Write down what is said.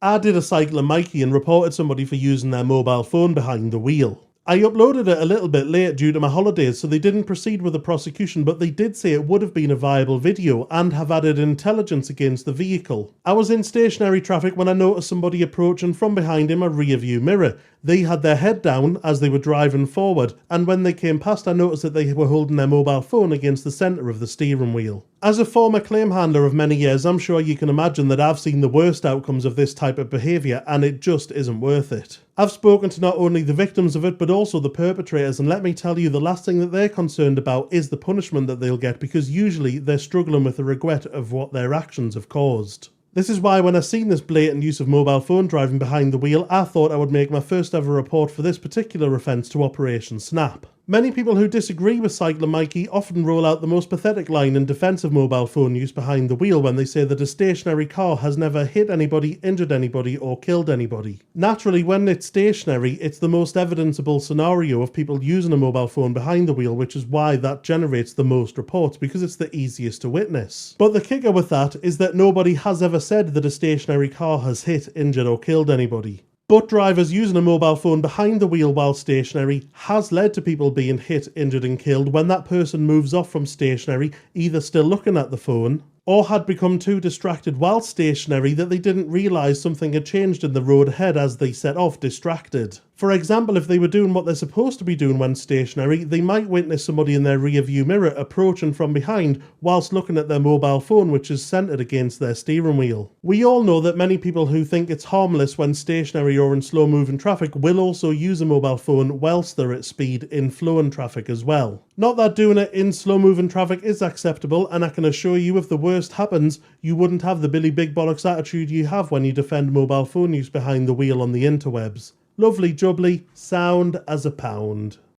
I did a cycler Mikey and reported somebody for using their mobile phone behind the wheel. I uploaded it a little bit late due to my holidays, so they didn't proceed with the prosecution, but they did say it would have been a viable video and have added intelligence against the vehicle. I was in stationary traffic when I noticed somebody approaching from behind in my rear view mirror. They had their head down as they were driving forward, and when they came past I noticed that they were holding their mobile phone against the centre of the steering wheel. As a former claim handler of many years, I'm sure you can imagine that I've seen the worst outcomes of this type of behaviour, and it just isn't worth it. I've spoken to not only the victims of it but also the perpetrators, and let me tell you, the last thing that they're concerned about is the punishment that they'll get, because usually they're struggling with the regret of what their actions have caused. This is why when I seen this blatant use of mobile phone driving behind the wheel, I thought I would make my first ever report for this particular offence to Operation Snap. Many people who disagree with cycler Mikey often roll out the most pathetic line in defence of mobile phone use behind the wheel when they say that a stationary car has never hit anybody, injured anybody or killed anybody. Naturally, when it's stationary, it's the most evidenceable scenario of people using a mobile phone behind the wheel, which is why that generates the most reports, because it's the easiest to witness. But the kicker with that is that nobody has ever said that a stationary car has hit, injured or killed anybody. But drivers using a mobile phone behind the wheel while stationary has led to people being hit, injured and killed when that person moves off from stationary, either still looking at the phone, or had become too distracted while stationary that they didn't realise something had changed in the road ahead as they set off distracted. For example, if they were doing what they're supposed to be doing when stationary, they might witness somebody in their rear view mirror approaching from behind whilst looking at their mobile phone, which is centred against their steering wheel. We all know that many people who think it's harmless when stationary or in slow moving traffic will also use a mobile phone whilst they're at speed in flowing traffic as well. Not that doing it in slow moving traffic is acceptable, and I can assure you if the worst happens, you wouldn't have the Billy Big Bollocks attitude you have when you defend mobile phone use behind the wheel on the interwebs. Lovely jubbly, sound as a pound.